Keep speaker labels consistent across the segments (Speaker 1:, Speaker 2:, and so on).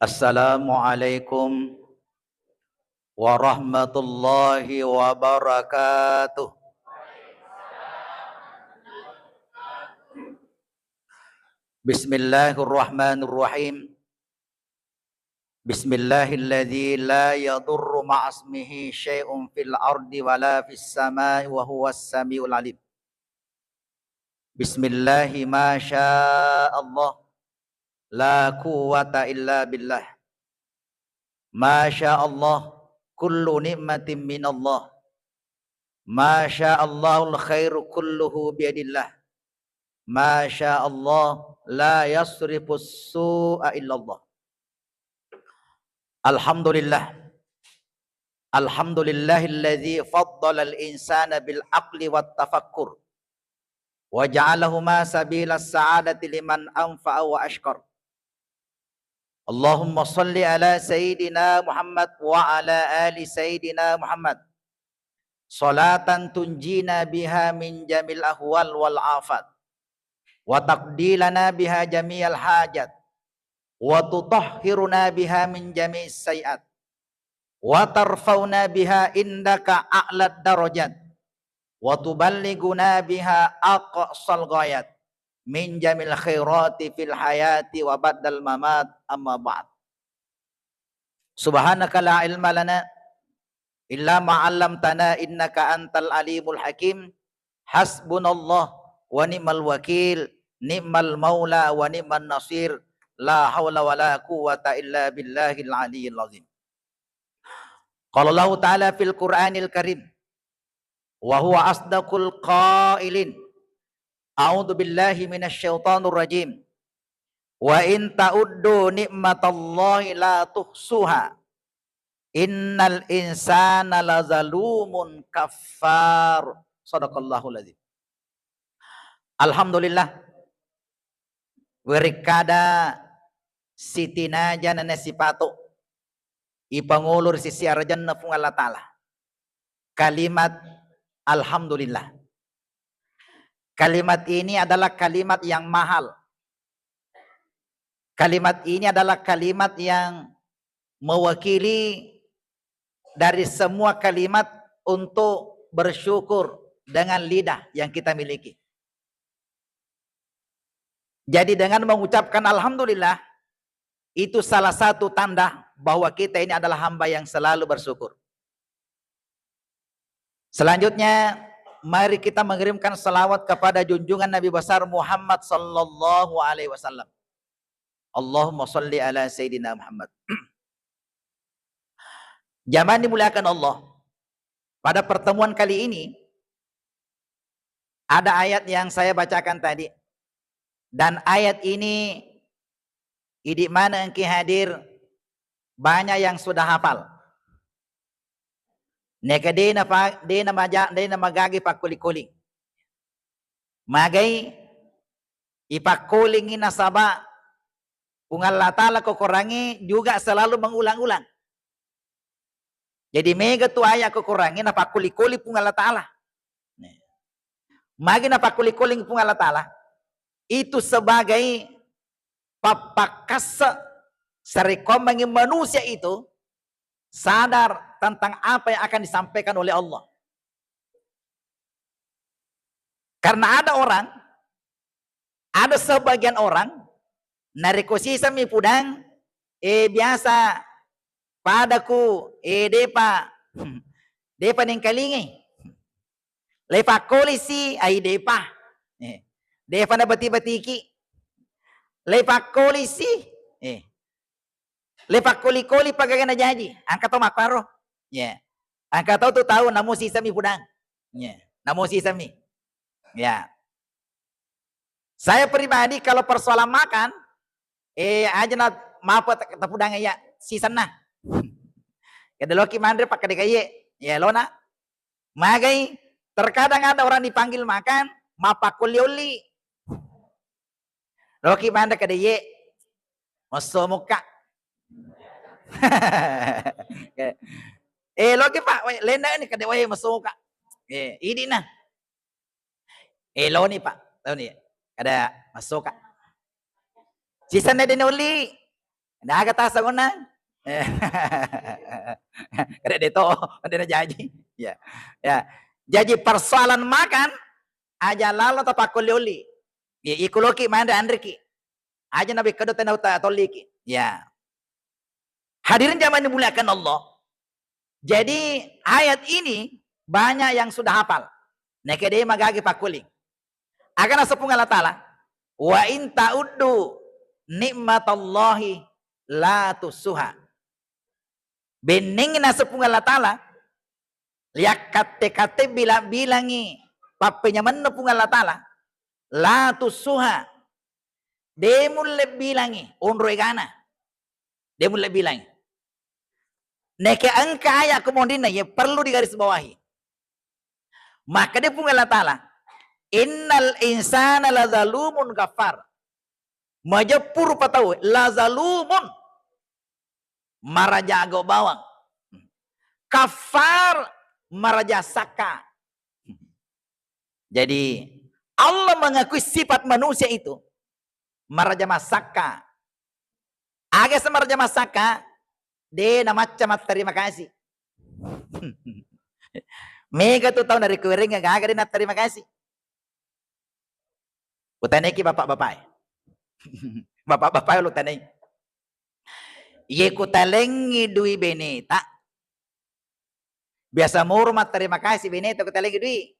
Speaker 1: Assalamualaikum warahmatullahi wabarakatuh. Bismillahirrahmanirrahim. Bismillahilladzi la yadurru ma'asmihi syai'un fil ardi wala fis samai wa huwas samiul alim. Bismillahi ma Allah la quwwata illa billah. Ma Allah kullu ni'matin minallah. Ma Allahul khairu kulluhu biyadillah. Masya Allah la yasrifus su'a illallah. Alhamdulillah. Alhamdulillahilladzi faddala al-insana bil aqli wat tafakkur wa ja'alahuma sabilas sa'adati liman anfa'a wa ashkar. Allahumma salli ala sayyidina Muhammad wa ala ali sayyidina Muhammad salatan tunjina biha min jamil ahwal wal afat wa taqdilana biha jami'al hajat wa tutahhiruna biha min jami'is sayiat wa tarfauna biha indaka a'lad darajat wa tuballighuna biha aqsal ghayat min jamil khairati fil hayati wa ba'dal mamat amma ba'd. Subhanaka la ilma lana illa ma 'allamtana innaka antal alimul hakim. Hasbunallah wa ni'mal wakil, ni'mal maula wa ni'man nasir. La haula wa la quwwata illa billahil aliyyil azim. Qala Allah Ta'ala fil Qur'anil Karim wa huwa asdaqul qailin. A'udzu billahi minasy syaithanir rajim. Wa in ta'uddu ni'matallahi la tuhsuha. Innal insana lazalumun kafar. Shadaqallahul azim. Alhamdulillah. Werikada sitina janana sipato ipangulur si siarjan na pung Allah Ta'ala. Kalimat alhamdulillah. Kalimat ini adalah kalimat yang mahal. Kalimat ini adalah kalimat yang mewakili dari semua kalimat untuk bersyukur dengan lidah yang kita miliki. Jadi dengan mengucapkan alhamdulillah, itu salah satu tanda bahwa kita ini adalah hamba yang selalu bersyukur. Selanjutnya, mari kita mengirimkan salawat kepada junjungan Nabi besar Muhammad sallallahu alaihi wasallam. Allahumma salli ala Sayyidina Muhammad. Jamaah dimuliakan Allah. Pada pertemuan kali ini, ada ayat yang saya bacakan tadi. Dan ayat ini di mana engki hadir banyak yang sudah hafal. Neka dena magagi pakuli-kuli. Magai ipakuling nasaba kung Allah Ta'ala kukurangi juga selalu mengulang-ulang. Jadi mega tu ayat kukurangi napakuli-kuli pung Allah Ta'ala. Magi napakuli-kuli pung Allah Ta'ala. Itu sebagai papakasa serekomengi manusia itu sadar tentang apa yang akan disampaikan oleh Allah. Karena ada sebagian orang narikosisa mi pudang biasa padaku depa ning kalingi lepa kolisi ai depa depa na bati-batiki lepa kolisi lepa koli-koli pagagana jaji angka to makparo angka to tahu namo sisa mi pudang namo sisa mi saya pribadi kalau persoalan makan aja na mapa tapudang ya sisan na kada loki mandre pakai dekaye lona magai terkadang ada orang dipanggil makan mapakuli-uli loki mandre kada ye masomuka loki pak lenda ini kada wae masomuka ini na loni pak loni kada masoka sisan na din uli Naga tasa ngona. Kada deto, kada jaji. Ya. Ya. Jadi persoalan makan aja lalo tapakolioli. Ya ikuloki manda andriki. Aja nabi kedot na toliki. Ya. Hadirin zaman dimuliakan Allah. Jadi ayat ini banyak yang sudah hafal. Nekede magagi pakuling. Akan asapung Allah Ta'ala. Wa in ta'uddu nikmatallahi la tusuha. Beningin asapung Allah Ta'ala. Lihat kate-kate bilangi. Papenya menepung Allah Ta'ala. La tusuha. Demul bilangi. Unro igana. Demul bilangi. Neke angka ayat kemudian ya perlu digarisbawahi. Maka dia pun Allah Ta'ala. Innal insana lazalumun kafar. Majapur patau. Lazalumun. Maraja agak bawang. Kafar. Maraja saka. Jadi Allah mengakui sifat manusia itu. Maraja masaka. Agak semaraja masaka. Dia nama macam terima kasih. Mega tuh tahun dari kering agak dia terima kasih. Utaneki bapak-bapak. Bapak-bapak lu tanai. Ye kutalengi dui beneta. Biasa murmat terima kasih beneta kutalengi dui.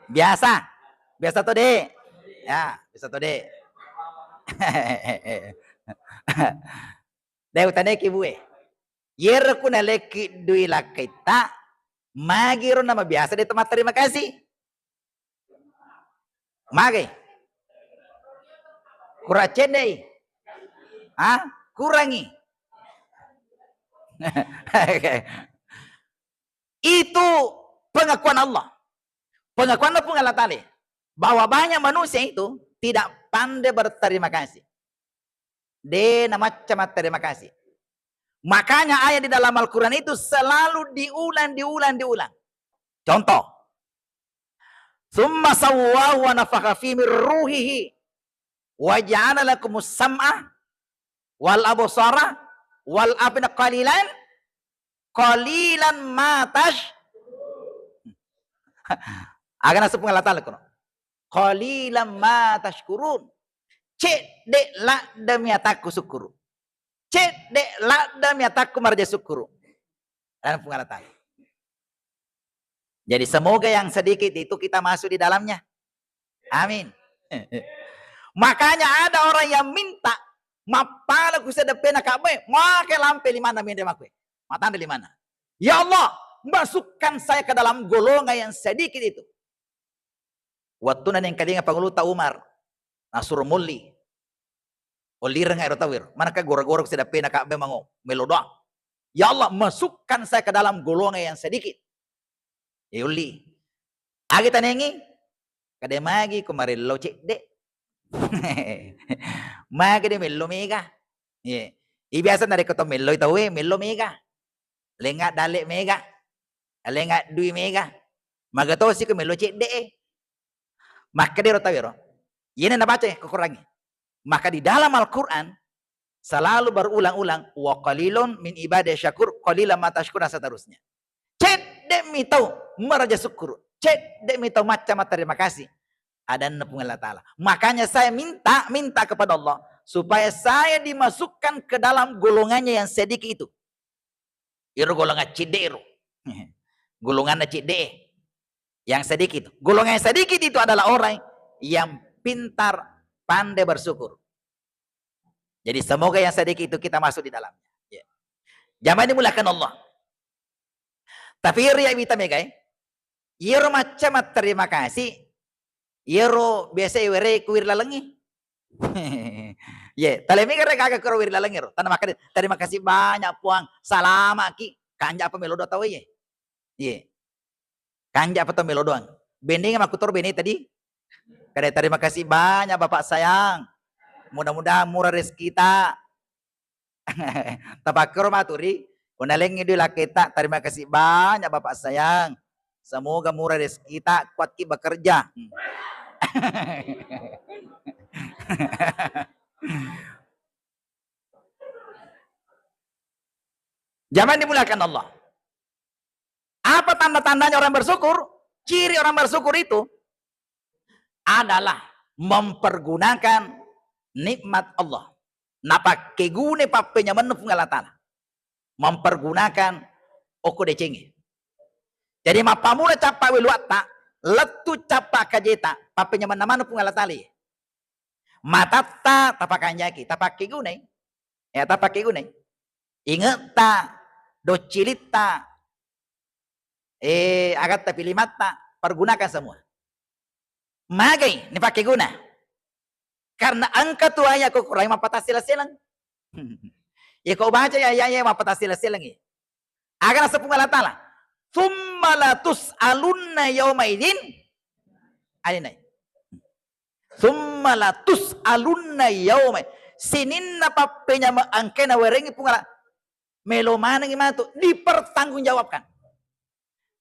Speaker 1: Biasa. Biasa tuh deh. Ya, biasa tuh deh. Dai utaneki bue. Yer kuna leki dui lakita. Magiro nama biasa di tempat terima kasih. Magi. Kuracen deh. Ah, kurangi. Itu pengakuan Allah. Pengakuan Allah Ta'ala. Bahwa banyak manusia itu tidak pandai berterima kasih. Dia macam terima kasih. Makanya ayat di dalam Al-Quran itu selalu diulang. Contoh. Summa sawwahu wa nafakha fi min ruhihi wa ja'ala lakumus sam'a wal absara wal afida qalilan ma agan asap Allah Ta'ala kono. Qalilan ma tashkurun. Cek dek la demi ataku syukuru. Cek dek la demi ataku marja syukuru. Dan Allah Ta'ala. Jadi semoga yang sedikit itu kita masuk di dalamnya. Amin. Makanya ada orang yang minta mapala ku sedepena kabe, make lampe limana minta makwe. Matanda limana. Ya Allah, masukkan saya ke dalam golongan yang sedikit itu. Waktu yang kadinga panguluta Umar, nasur muli. Olirang air tawir. Manakah gora-gora sedepena kabe mango melodoa. Ya Allah, masukkan saya ke dalam golongan yang sedikit. Yuli. Agi tanengi kade magi kemarin lo cek dek. Magi de melo mega. Ye. Ibiasa dari kota melo itu melo mega. Lengat dalek mega. Lengat dui mega. Maga to si ke melo cek dek. Maka dia rotawiro. Ini na baca kekurangi. Maka di dalam Al-Quran selalu berulang-ulang wa qalilun min ibadah syakur qalilan ma tashkur seterusnya. Cek dek mitau meraja syukur. Cek dek mitau macam terima kasih. Ada nepung Allah Ta'ala. Makanya saya minta kepada Allah supaya saya dimasukkan ke dalam golongannya yang sedikit itu. Iru golongan cideru. Golongan cide. Yang sedikit. Golongan yang sedikit itu adalah orang yang pintar, pandai bersyukur. Jadi semoga yang sedikit itu kita masuk di dalamnya. Ya. Jangan dimulakan Allah. Tapi ria kita megai. Iro macam terima kasih. Iro biasa iwere kuir lalengi. Ya, talemi kare kagak kuir lalengi ro. Tanah makan terima kasih banyak puang. Salama ki. Kanja apa melodo tahu ye. Ye. Kanja apa tuh melodoan. Bending sama kutor beni tadi. Kare terima kasih banyak Bapak sayang. Mudah-mudahan murah rezeki kita. Tapakur maturi. Unalengi dulu kita. Terima kasih banyak Bapak sayang. Semoga murah rezeki kita. Kuat kita bekerja. Jangan dimulakan Allah. Apa tanda-tandanya orang bersyukur? Ciri orang bersyukur itu adalah mempergunakan nikmat Allah. Napakegune papenya menepung Allah Ta'ala. Mempergunakan oko decengi. Jadi mapamula capa wiluata, letu capa kajeta, papenya mana-mana pung Allah Ta'ala. Matata tapakanjaki, tapakegune. Ya tapakegune. Ingat ta, docilita, agat tapi limata, pergunakan semua. Magai, ni pakai guna. Karena angka tu ayah kau kurang mapatah sila-silang. Ya kau baca ya mapatah sila-silang. Agar sepung Allah Ta'ala. Thumma la tus'alunna yawma idin. Alinay. Thumma la tus'alunna yawma. Sininna papenya angkena werengi pungala. Melomana ngimatu. Dipertanggungjawabkan.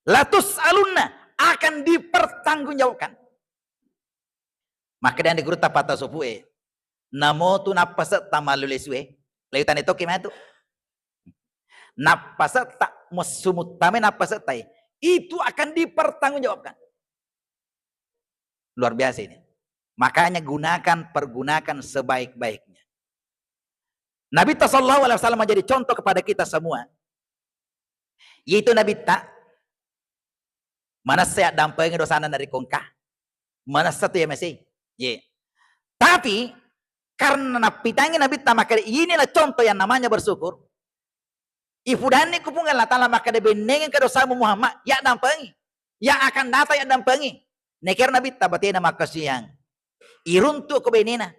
Speaker 1: La tus'alunna. Akan dipertanggungjawabkan. Maka dan di guru tapata sopue. Namo tu napasa tamalulesue. Leutan itu kimatu. Napasa tak mesumutame napasa tai. Itu akan dipertanggungjawabkan. Luar biasa ini. Makanya pergunakan sebaik-baiknya. Nabi sallallahu alaihi wasallam menjadi contoh kepada kita semua. Yaitu Nabi mana saya dampingi dosana dari kongkah. Mana satu ya masih. Yeah. Tapi karena napitangi Nabi maka inilah contoh yang namanya bersyukur. Ifudani kupung Allah Ta'ala maka dia benengin ke dosa Muhammad ya dampengi. Yang akan datang ya dampengi. Nekir Nabi tabatina maka siang. Iruntu ke benina.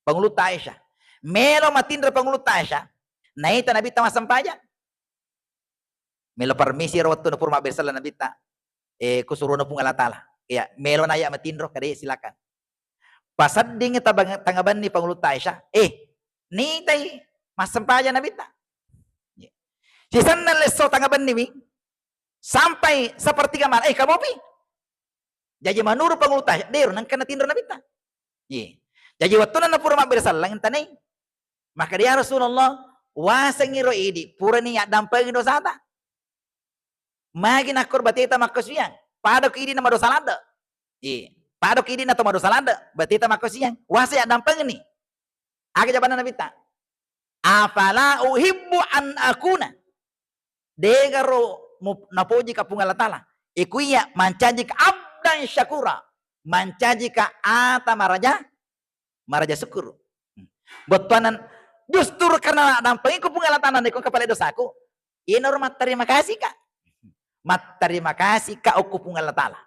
Speaker 1: Pengulut Aisyah. Melo matindra pengulut Aisyah. Naita Nabi tama sampaja. Melo permisi rawat tu purma bersala Nabi ta. Kusuruh pung Allah Ta'ala. Ya, melo naya matindro kadai silakan. Pasad ding tangaban ni pengulut Aisyah. Ni tay mas sampaja Nabi ta. Sisan na leso tangaban ni sampai sepertiga malam. Kamu pi? Jadi manuru pengulut Aisyah. Dero nang kana tindro Nabi ta. Jadi waktu na pura bersal langin tanay. Maka dia Rasulullah wasangi roidi pura ni dampang dosa ta. Magi nakor batita makasiyang. Padok idi nama dosa lada. Padok idi na toma dosa lada. Batita makasiyang. Wasa ya dampang ni. Aga jawaban Nabi ta. Afala uhibbu an akuna. Degaro napoji ka pungal Ta'ala. Ikuya mancaji ka abdan syakura. Mancaji ka ata maraja syukur. Betuanan justru karena dampang ko pungal Ta'ala ni kung kapalay dosaku. Inormat terima kasih ka. Mat terima kasih ka aku pungal Ta'ala.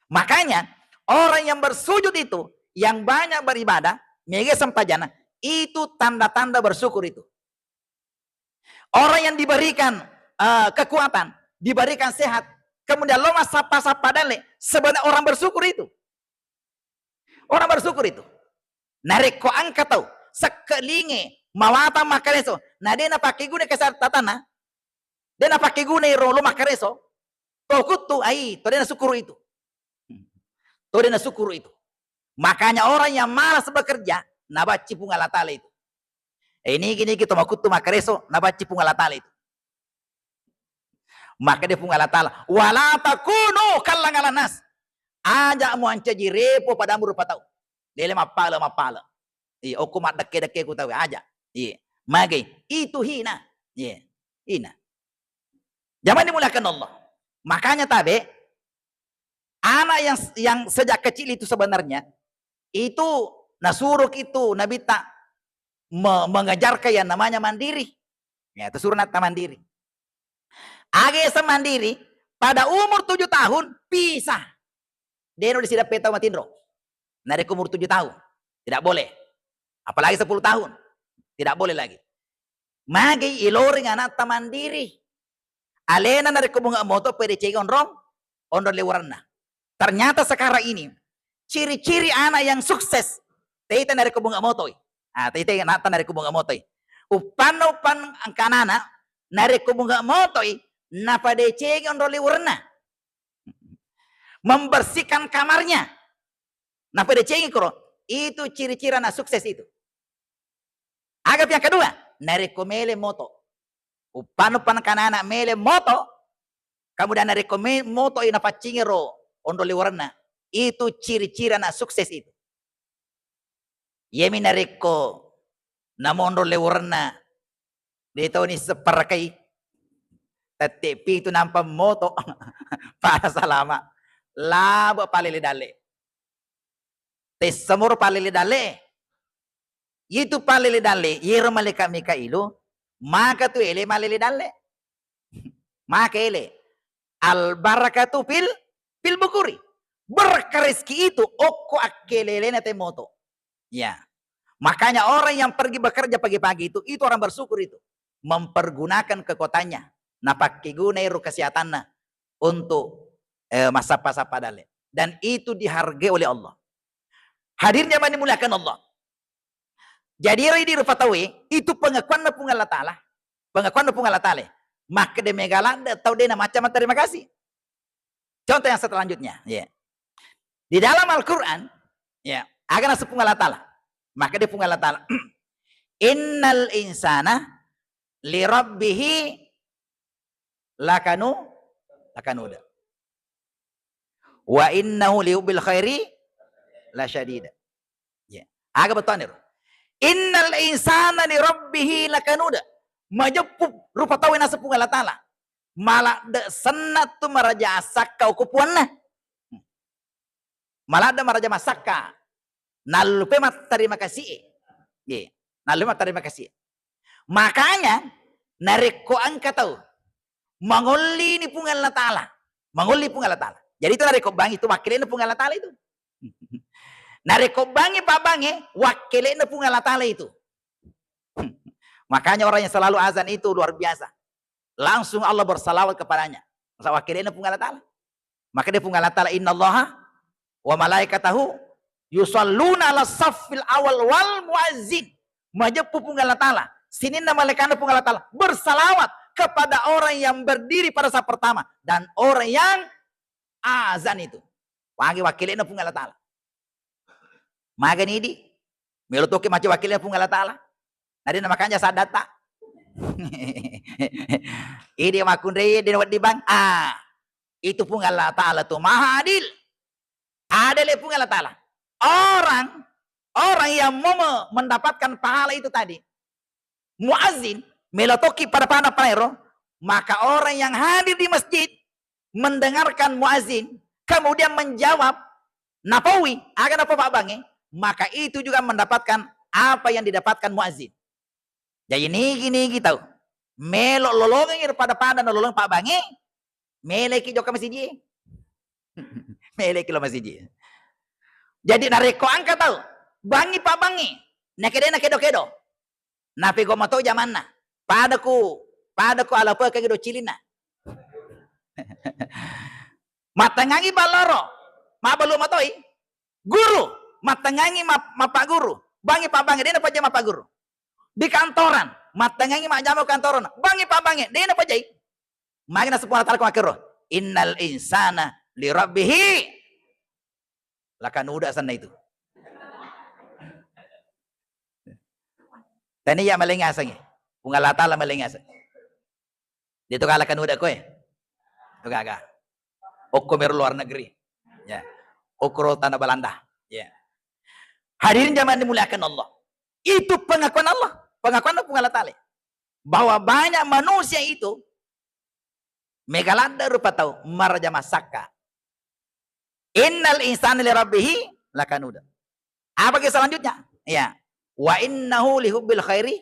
Speaker 1: Makanya orang yang bersujud itu, yang banyak beribadah, mega sampajana, itu tanda-tanda bersyukur itu. Orang yang diberikan kekuatan, diberikan sehat, kemudian lo sapa-sapa dale, sebenarnya orang bersyukur itu. Orang bersyukur itu. Narik ko angka tau, sekelinge, mawata makareso, na dia na pakigune kesar tatana, dia na pakigune rolo makareso, tokutu ai, to dia na syukur itu. To dia na syukur itu. Makanya orang yang malas bekerja, nabaci pung Allah Ta'ala itu. Ini gini kita makutu makareso, nabaci pung Allah Ta'ala itu. Maka dia pung Allah Ta'ala. Wala takunu kallangalan nas. Aja mu ancaji repo padamu rupa tau. Dele mapala. Oku mat dake ku tahu aja. Magai itu hina. Hina. Jangan dimulakan Allah. Makanya tabe anak yang sejak kecil itu sebenarnya itu nasuruk itu Nabi tak mengajarkan yang namanya mandiri. Ya, itu suruh nata mandiri. Age semandiri pada umur 7 tahun pisah. Dia udah siap peta matindro. Dari umur 7 tahun tidak boleh. Apalagi 10 tahun tidak boleh lagi. Magi iloring anak mandiri. Alena dari kubunga moto pede cegon rom ondor lewarna. Ternyata sekarang ini ciri-ciri anak yang sukses teitan dari kubunga motoi. Teitan nata dari kubunga motoi. Upan angkanana dari kubunga motoi na pada cegon roli warna. Membersihkan kamarnya. Na pada cegon kro itu ciri-ciri anak sukses itu. Agak yang kedua, dari komele moto. Upano pan kanana mele moto, kemudian dari moto ina pacingero ondo liwarna. Itu ciri-ciri anak sukses itu. Yemi nariko namondo liwarna. Dito ni separakai. Tetipi itu nampak moto para salama. Labo palilidale. Tesemur palilidale. Itu palilidale. Yero malika Mikailu. Maka tu ele malilidale. Maka ele. Al barakatu pil bukuri. Berkah rezeki itu oko akelele nate moto. Ya. Makanya orang yang pergi bekerja pagi-pagi itu orang bersyukur itu. Mempergunakan kekuatannya. Napakai guna iru kesehatannya untuk masa-masa dale. Dan itu dihargai oleh Allah. Hadirnya mana dimuliakan Allah. Jadi di Rufatawi itu pengakuan pun Allah Ta'ala. Pengakuan pun Allah Ta'ala. Maka dia megalanda atau dia macam terima kasih. Contoh yang selanjutnya. Ya. Di dalam Al-Quran. Ya. Agar nasib Allah Ta'ala. Maka dia pun Allah Ta'ala. Innal insana li rabbihi lakanuda. Wa innahu liubil khairi la syadida. Ya. Agak betul nih. Innal insana li rabbihi lakanuda. Majepup rupa tahu nasib Allah Ta'ala. Malah de senat tu maraja asaka ukupuanna. Malah de maraja masaka. Nalupe mat terima kasih. Ya. Nalupe mat terima kasih. Makanya nariko angka tahu. Mangoli ni pun Allah Ta'ala. Mangoli pun Allah Ta'ala. Jadi itu nariko bang itu wakilin pun Allah Ta'ala itu. Nariko bangi pak bangi wakilin pun Allah Ta'ala itu. Makanya orang yang selalu azan itu luar biasa. Langsung Allah bersalawat kepadanya. Masa wakilin pun Allah Ta'ala. Maka dia pun Allah Ta'ala innallaha wa malaikatahu yusalluna ala saffil awal wal muazzin. Majepu pun Allah Ta'ala. Sini nama malaikat pun Allah Ta'ala bersalawat kepada orang yang berdiri pada saat pertama dan orang yang azan itu. Wagi wakilnya pun Allah Ta'ala. Maka ini di melutoki macam wakilnya pun Allah Ta'ala. Nadi makanya sadata. Ini makundai di bang. Itu pun Allah Ta'ala tuh maha adil. Adil pun Allah Ta'ala. Orang yang mau mendapatkan pahala itu tadi. Muazzin melotoki pada panero, maka orang yang hadir di masjid mendengarkan muazzin kemudian menjawab napawi akan apa Pak Bange, maka itu juga mendapatkan apa yang didapatkan muazzin. Jadi ini kita melok lolongan pada nolong Pak Bange, meleki joka masjid. Meleki lo masjid. Jadi nareko angka tahu, bangi Pak Bange, nakede kedo. Napi ko mato zaman na. Padaku ala pa kagido cilina. Matangangi baloro. Mabalu matoi. Guru, matangangi mapa guru. Bangi pa bangi dina pa jama pa guru. Di kantoran, matangangi majama kantoran. Bangi pa bangi dina pa jai. Magina sepuna tal ko akiro. Innal insana li rabbih lakanuda sana itu. Tani ya malingasang pungalata la malingasang. Dito kala kanuda ko Ito gaga. Okko luar negeri. Ya. Okro tanah Belanda. Ya. Hadirin jamaah dimuliakan Allah. Itu pengakuan Allah. Pengakuan Allah Ta'ala. Bahwa banyak manusia itu megalanda rupa tahu maraja masaka. Innal insana li rabbih lakanuda. Apa ke selanjutnya? Ya. Wa innahu lihubbil khairi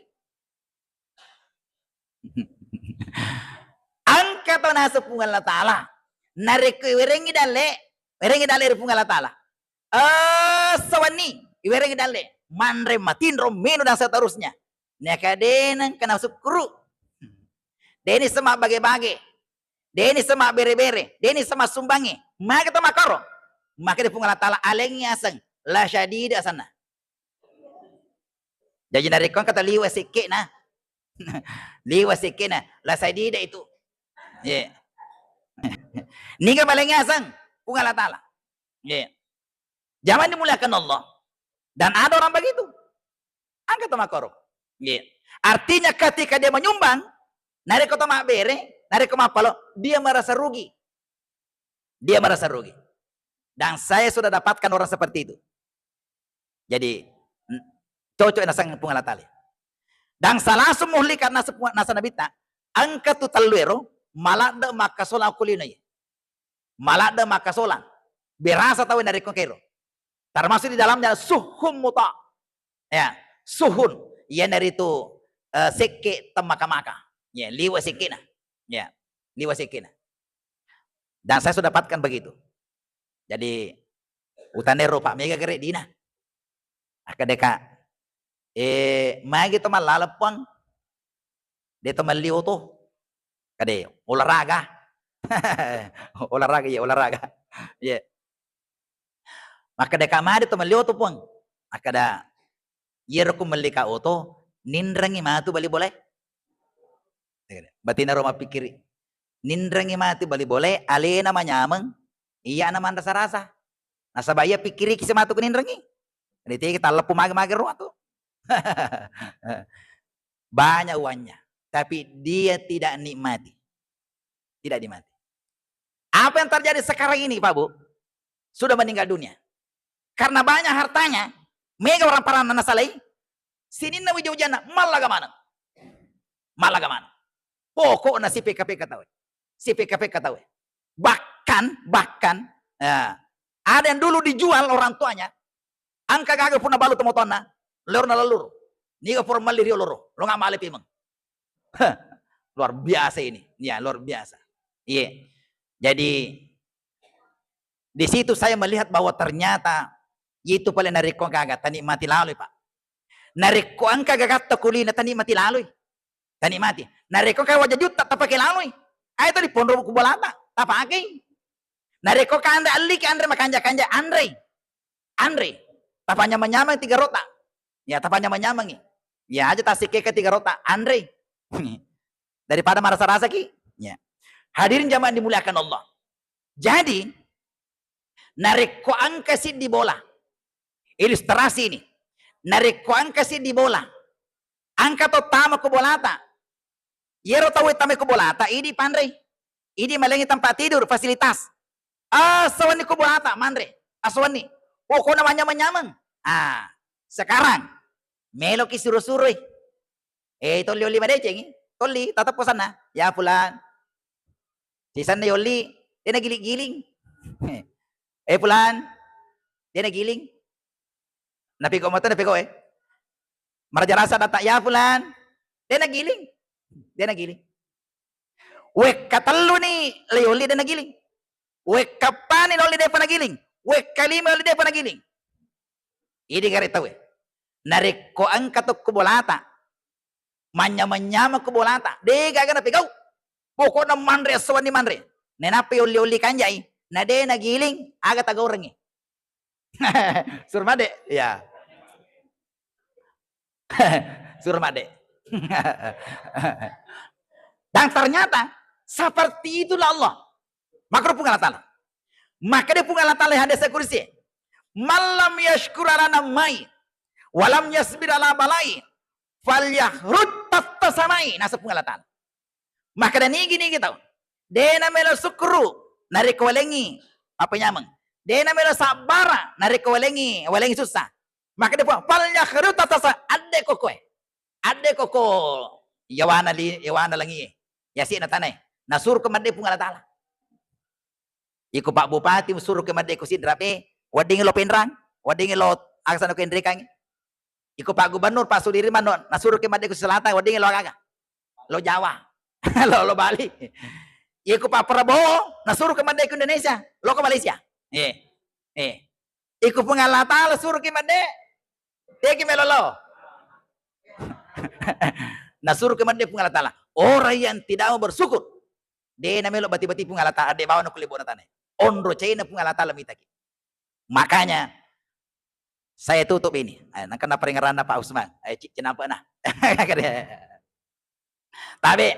Speaker 1: angkatan nasepung Allah Ta'ala narik werengi dale rupung Allah Ta'ala sawani werengi dale manre matin romeno dan seterusnya nekadenan kena sukru deni sama bage-bage deni sama bere-bere deni sama sumbangi maka to makaro maka di pung Allah Ta'ala alengnya asang la syadida sana. Jadi dari kon kata liwa sikit nah. Liwa sikit nah. La sadida itu. Ya. Ni ka paling asang kung Allah Ta'ala. Ya. Jangan dimuliakan Allah. Dan ada orang begitu. Angkat makoro. Ya. Artinya ketika dia menyumbang, Nareko to mak bere, nareko mapalo, dia merasa rugi. Dia merasa rugi. Dan saya sudah dapatkan orang seperti itu. Jadi cocok nasang pungalatali. Dan salah sumuhli karena nasa nabita, angka tu talwero, malada makasola kulinay. Malada makasola. Berasa tahu dari kongkero. Termasuk di dalamnya suhun muta. Ya, suhun. Ya dari itu seke temaka-maka. Ya, liwa sekina. Ya, liwa sekina. Dan saya sudah dapatkan begitu. Jadi utanero Pak Mega gere dina. Akadeka magi teman lalapang. Dia teman liu tuh. Kade olahraga. olahraga ya olahraga. Ya. Maka deka mari teman liu tuh pun. Akada yero kumalika oto nindrangi matu bali boleh. Batina Roma pikiri. Nindrangi matu bali boleh alena manyamang iya naman rasa-rasa. Nasabaya pikiri kisa matu kunindrangi. Jadi kita lepu mage-mage roh tuh. Banyak uangnya, tapi dia tidak nikmati. Tidak nikmati. Apa yang terjadi sekarang ini, Pak Bu? Sudah meninggal dunia. Karena banyak hartanya, mega orang para nasalai, sini na wijujana malaga mana? Malaga mana? Pokok na si PKP katawe. Si PKP katawe. Bahkan ada yang dulu dijual orang tuanya. Angka gagal pun balu temotona, lor na lalur. Niga formal diri loro, lo nggak malip emang. Luar biasa ini, ya luar biasa. Iya. Jadi di situ saya melihat bahwa ternyata itu paling nariko gagat tani mati lalu Pak. Nariko angka gagat kulina tani mati lalu. Tani mati. Nariko kaya wajah juta tak pakai lalu. Ayo tadi pondok kubolata tak pakai. Nariko ka Andre alik Andre makanja Andre. Tapanya menyamang 3 rota. Ya, tapanya menyamang. Ya, aja tasik ke 3 rota. Andre. Daripada merasa-rasa ki. Ya. Hadirin jamaah dimuliakan Allah. Jadi, nareko angka si di bola. Ilustrasi ini. Nareko angka si di bola. Angka to tama ko bolata. Yero tahu tama ko bolata. Ini pandre. Ini malangi tempat tidur, fasilitas. Aswani ko bolata, mandre. Aswani. Pokok namanya menyamang. Sekarang melo ki suruh-suruh. Toli oli madeceng. Toli tatap ko sana. Ya pulan. Si sana yoli, dia nagiling-giling. Pulan. Dia nagiling. Napiko mo to, napiko Maraja rasa data ya pulan. Dia nagiling. Wek katalo ni leoli dia nagiling. Wek kapanin oli dia panagiling. Wek kalima oli dia panagiling. Ini gari tahu. Nariko angka to kubolata. Manya-manyama kubolata. Dega gana pigau. Pokok na mandre aswan ni mandre. Nenapi uli-uli kanjay. Na de nagiling aga taga orang Surmade ya. Surmade. Dan ternyata seperti itulah Allah. Makro pungalatala. Maka dia pungalatala hadis kursi. Malam yashkur ala namai walam yasbir ala balai falyahrud tattasamai nasa pengalatan. Maka dan ini gini gitu. Dena melo sukru nari kawalengi apa nyamang. Dena melo sabara nari kawalengi susah. Maka dia pun falyahrud tattasa adde koko yawana langi. Yasi na tanay. Nasur ke madde pungalatala. Iku Pak Bupati suruh ke madde ko sidrape. Wading lo penrang, wading lo aksan ko indrikang. Iko Pak Gubernur, Pak Sudirman nasuruh ke Madeko Selatan, wading lo agak. Lo Jawa, lo Bali. Iko Pak Prabowo nasuruh ke Madeko Indonesia, lo ke Malaysia. Iko pengalata lo suruh ke Madeko. Teki melolo. Nasuruh ke Madeko pengalata. Orang yang tidak mau bersyukur. Dia namelo bati-bati pengalata, ade bawa no kulibona tanah. Ondro China pengalata lemitaki. Makanya saya tutup ini. Karena peringaran Pak Usman. Kenapa nah? Tapi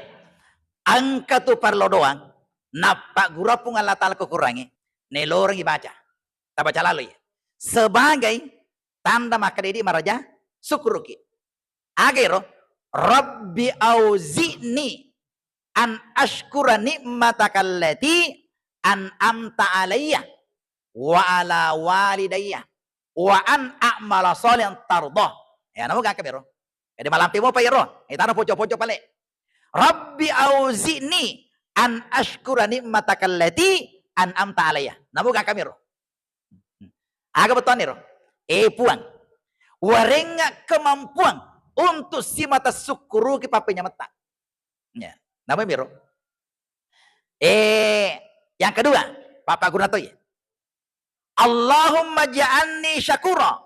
Speaker 1: angka tu perlo doang. Napak gura pungalatal kekurangi. Nelorang ibaca. Tak baca lalu ya. Sebagai tanda maka dedi maraja syukuruki. Agero Rabbi auzi'ni an ashkura nikmatakallati an'amta alayya wa ala walidayya wa an a'mala sholihan tardah. Ya, namo gak kabiro. Jadi malam timo pa iro. Itano poco-poco pale. Rabbi auzi'ni an ashkura nikmatakallati an'amta alayya. Namo gak kabiro. Aga beton iro. Puang. Warenga kemampuan untuk si mata syukuru ki papenya mata. Ya, namo miro. Yang kedua, Papa Gunato ya. Allahumma ja'alni syakura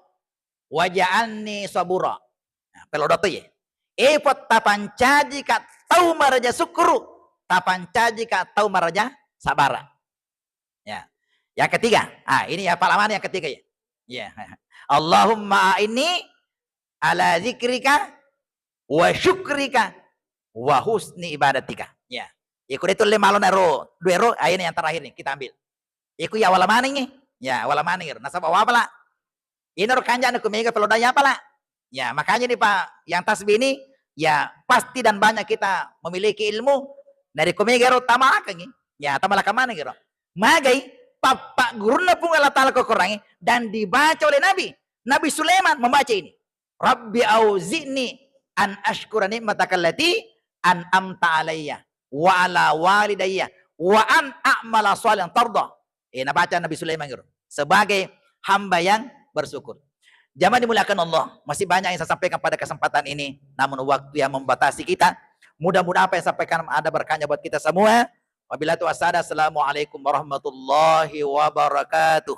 Speaker 1: wa ja'alni sabura. Nah, pelodoto ya. Pot tapancaji ka tau maraja syukuru, tapancaji ka tau maraja sabara. Ya. Yang ketiga, ini ya palaman yang ketiga ya. Ya. Allahumma ini ala zikrika wa syukrika wa husni ibadatika. Ya. Iku itu 5 lonero, 2 ero, ini yang terakhir nih kita ambil. Iku ya wala maning nih. Ya, wala maning. Nasab apa lah? Ini kanjaan aku mega pelodanya apa lah? Ya, makanya nih Pak, yang tasbih ini ya pasti dan banyak kita memiliki ilmu dari komegero tamalakan nih. Ya, tamalakan mana gitu. Magai Papa guruna pun Allah Ta'ala kekurangi dan dibaca oleh Nabi Sulaiman membaca ini. Rabbi auzi'ni an ashkura nikmatakallati an'amta alayya wa ala walidayya wa an a'mala sholihan tardah. Baca Nabi Sulaiman gitu. Sebagai hamba yang bersyukur. Jamaah dimuliakan Allah, masih banyak yang saya sampaikan pada kesempatan ini, namun waktu yang membatasi kita. Mudah-mudahan apa yang saya sampaikan ada berkahnya buat kita semua. Wabillahi taufiq. Assalamualaikum warahmatullahi wabarakatuh.